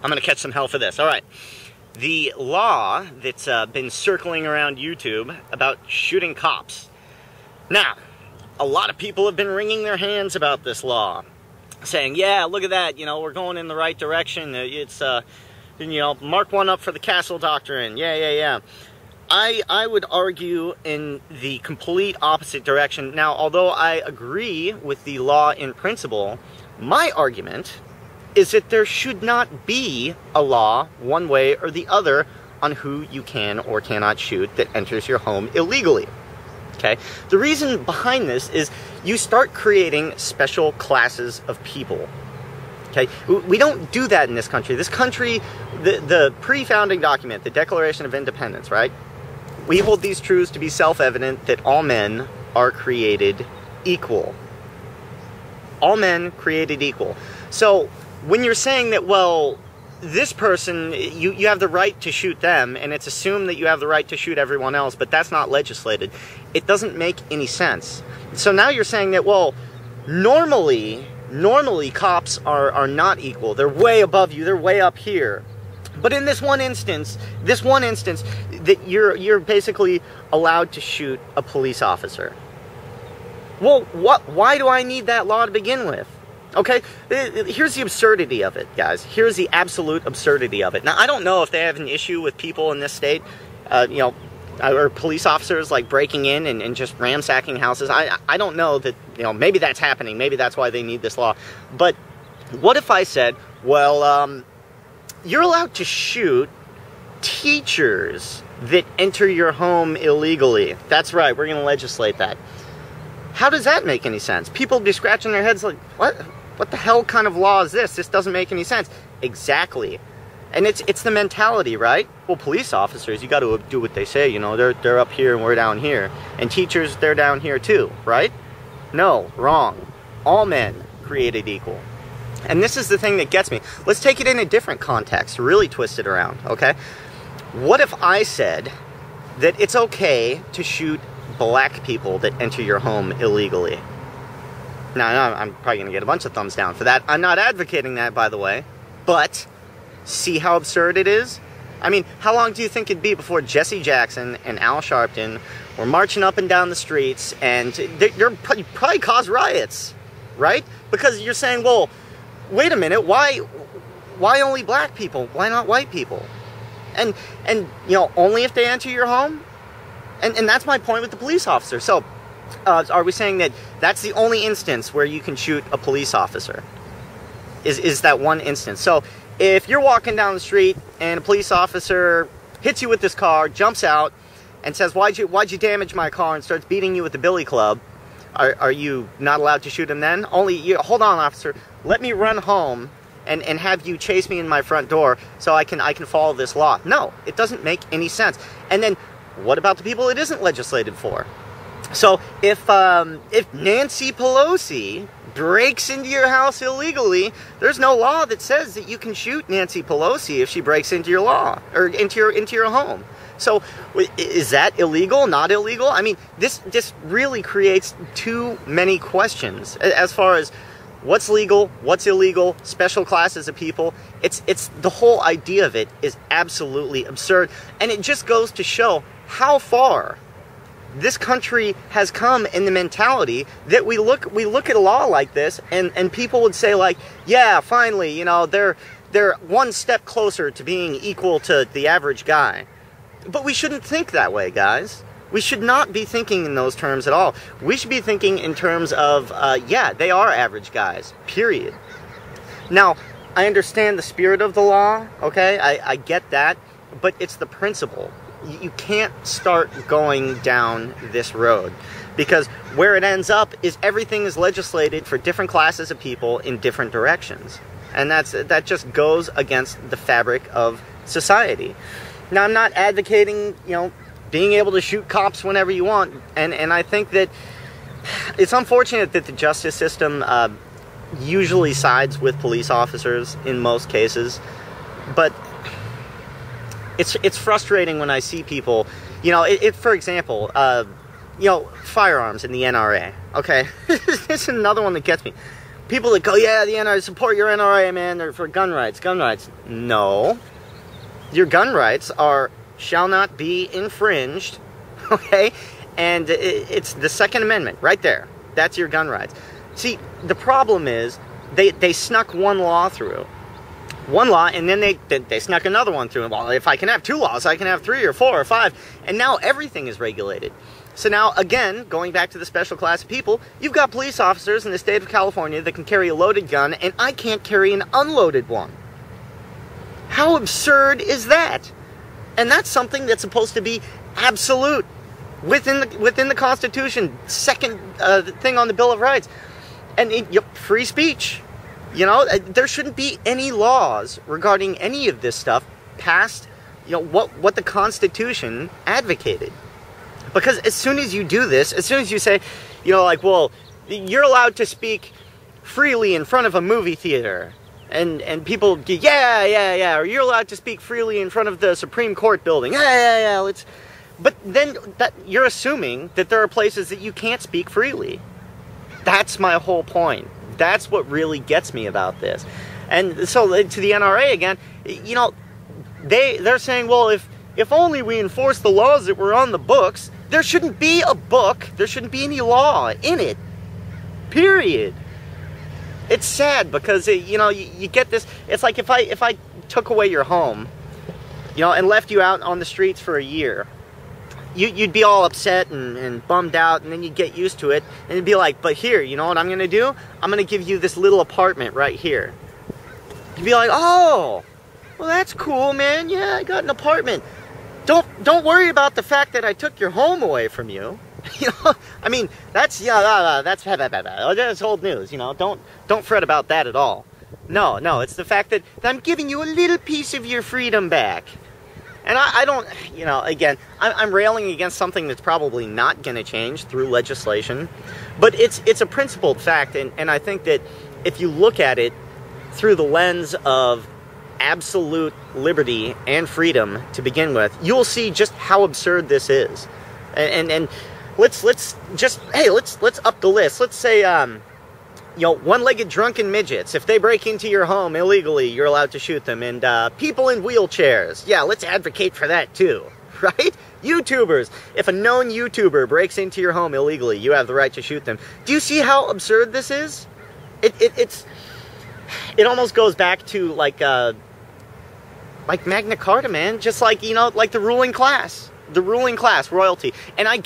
I'm gonna catch some hell for this. All right. The law that's been circling around YouTube about shooting cops. Now, a lot of people have been wringing their hands about this law, saying, yeah, look at that, you know, we're going in the right direction. It's, you know, mark one up for the Castle Doctrine. Yeah. I would argue in the complete opposite direction. Now, although I agree with the law in principle, my argument is that there should not be a law one way or the other on who you can or cannot shoot that enters your home illegally. Okay? The reason behind this is you start creating special classes of people. Okay? We don't do that in this country. This country, the pre-founding document, the Declaration of Independence, right? We hold these truths to be self-evident that all men are created equal. All men created equal. So, when you're saying that, well, this person, you have the right to shoot them, and it's assumed that you have the right to shoot everyone else, but that's not legislated, it doesn't make any sense. So now you're saying that, well, normally cops are not equal. They're way above you. They're way up here. But in this one instance, that you're basically allowed to shoot a police officer. Well, why do I need that law to begin with? Okay, here's the absurdity of it, guys. Here's the absolute absurdity of it. Now, I don't know if they have an issue with people in this state, you know, or police officers like breaking in and just ransacking houses. I don't know that, you know, maybe that's happening. Maybe that's why they need this law. But what if I said, well, you're allowed to shoot teachers that enter your home illegally. That's right, we're going to legislate that. How does that make any sense? People be scratching their heads like, what the hell kind of law is this? This doesn't make any sense. Exactly. And it's the mentality, right? Well, police officers, you got to do what they say, you know, they're up here and we're down here. And teachers, they're down here too, right? No, wrong. All men created equal. And this is the thing that gets me. Let's take it in a different context, really twist it around, okay? What if I said that it's okay to shoot black people that enter your home illegally? Now, I'm probably going to get a bunch of thumbs down for that. I'm not advocating that, by the way. But, see how absurd it is? I mean, how long do you think it'd be before Jesse Jackson and Al Sharpton were marching up and down the streets and you'd probably cause riots, right? Because you're saying, well, wait a minute, why only black people? Why not white people? And you know, only if they enter your home? And that's my point with the police officer. So, are we saying that that's the only instance where you can shoot a police officer? Is that one instance? So, if you're walking down the street and a police officer hits you with this car, jumps out, and says, why'd you damage my car, and starts beating you with the billy club, are you not allowed to shoot him then? Hold on, officer, let me run home and have you chase me in my front door so I can follow this law. No, it doesn't make any sense. And then, what about the people it isn't legislated for? So, if Nancy Pelosi breaks into your house illegally, there's no law that says that you can shoot Nancy Pelosi if she breaks into your law, or into your home. So, is that illegal, not illegal? I mean, this really creates too many questions as far as what's legal, what's illegal, special classes of people. It's the whole idea of it is absolutely absurd, and it just goes to show how far this country has come in the mentality that we look at a law like this, and people would say like, yeah, finally, you know, they're one step closer to being equal to the average guy. But we shouldn't think that way, guys. We should not be thinking in those terms at all. We should be thinking in terms of, yeah, they are average guys, period. Now, I understand the spirit of the law, okay? I get that, but it's the principle. You can't start going down this road, because where it ends up is everything is legislated for different classes of people in different directions. And that just goes against the fabric of society. Now, I'm not advocating, you know, being able to shoot cops whenever you want, and I think that it's unfortunate that the justice system usually sides with police officers in most cases, but it's frustrating when I see people, you know, for example, you know, firearms in the NRA, okay? This is another one that gets me. people that go, yeah, the NRA, support your NRA, man, they're for gun rights, gun rights. No. Your gun rights shall not be infringed, okay? And it's the Second Amendment, right there. That's your gun rights. See, the problem is, they snuck one law through. One law, and then they snuck another one through. Well, if I can have 2 laws, I can have 3 or 4 or 5. And now everything is regulated. So now, again, going back to the special class of people, you've got police officers in the state of California that can carry a loaded gun, and I can't carry an unloaded one. How absurd is that? And that's something that's supposed to be absolute within the Constitution, second thing on the Bill of Rights. And free speech. You know, there shouldn't be any laws regarding any of this stuff past, you know, what the Constitution advocated. Because as soon as you do this, as soon as you say, you know, like, well, you're allowed to speak freely in front of a movie theater, and people go, yeah, or you're allowed to speak freely in front of the Supreme Court building, yeah, but then you're assuming that there are places that you can't speak freely. That's my whole point. That's what really gets me about this. And so to the NRA again, you know, they're saying, well, if only we enforce the laws that were on the books, there shouldn't be a book, there shouldn't be any law in it. Period. It's sad because, you know, you get this, it's like if I took away your home, you know, and left you out on the streets for a year, you'd be all upset and bummed out, and then you'd get used to it, and it'd be like, but here, you know what I'm going to do? I'm going to give you this little apartment right here. You'd be like, oh, well, that's cool, man. Yeah, I got an apartment. Don't worry about the fact that I took your home away from you. You know, I mean, that's old news, you know. Don't fret about that at all. No, it's the fact that I'm giving you a little piece of your freedom back. And I don't, you know, again, I'm railing against something that's probably not going to change through legislation. But it's a principled fact, and I think that if you look at it through the lens of absolute liberty and freedom to begin with, you'll see just how absurd this is. And let's up the list. Let's say, you know, one-legged drunken midgets. If they break into your home illegally, you're allowed to shoot them. And people in wheelchairs. Yeah, let's advocate for that too, right? YouTubers. If a known YouTuber breaks into your home illegally, you have the right to shoot them. Do you see how absurd this is? It almost goes back to like Magna Carta, man. Just like, you know, like the ruling class, royalty. And I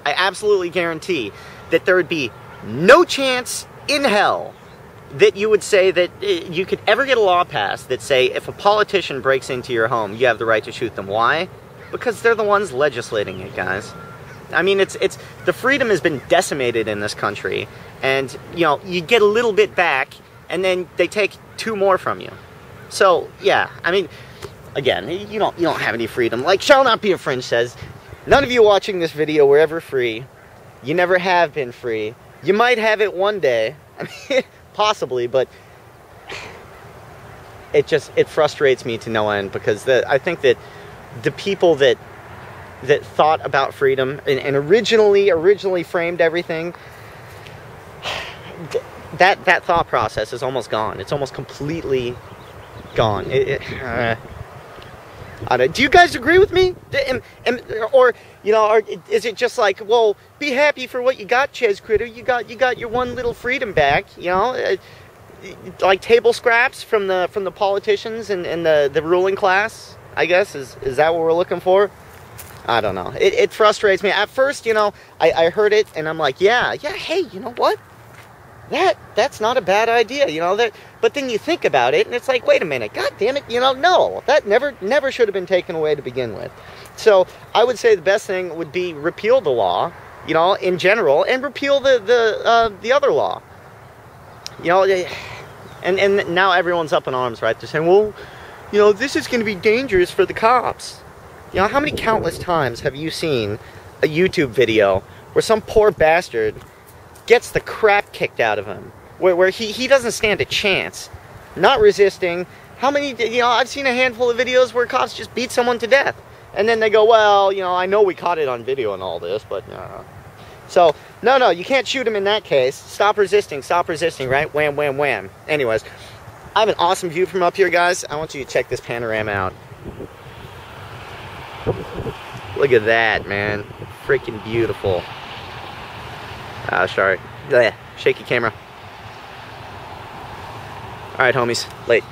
absolutely guarantee that there would be no chance in hell that you would say that you could ever get a law passed that say if a politician breaks into your home, you have the right to shoot them. Why? Because they're the ones legislating it, guys. I mean, it's the freedom has been decimated in this country, and you know, you get a little bit back, and then they take 2 more from you. So yeah, I mean, again, you don't have any freedom. Like Shall Not Be Infringed says, none of you watching this video were ever free. You never have been free. You might have it one day. I mean, possibly, but it frustrates me to no end, because I think that the people that thought about freedom and originally framed everything, that thought process is almost gone. It's almost completely gone. Do you guys agree with me? Or, you know, or is it just like, well, be happy for what you got, Ches Critter. You got your one little freedom back, you know? Like table scraps from the politicians and the ruling class, I guess. Is that what we're looking for? I don't know. It frustrates me. At first, you know, I heard it and I'm like, yeah, hey, you know what? That's not a bad idea, you know, but then you think about it and it's like, wait a minute, god damn it, you know, no, that never should have been taken away to begin with. So I would say the best thing would be repeal the law, you know, in general, and repeal the other law. You know, and now everyone's up in arms, right? They're saying, well, you know, this is going to be dangerous for the cops. You know, how many countless times have you seen a YouTube video where some poor bastard gets the crap kicked out of him, where he doesn't stand a chance, not resisting? How many, you know, I've seen a handful of videos where cops just beat someone to death, and then they go, well, you know, I know we caught it on video and all this, but So, no, you can't shoot him in that case. Stop resisting, right? Wham, wham, wham. Anyways, I have an awesome view from up here, guys. I want you to check this panorama out. Look at that, man. Freaking beautiful. Oh, sorry. Shaky camera. All right, homies. Late.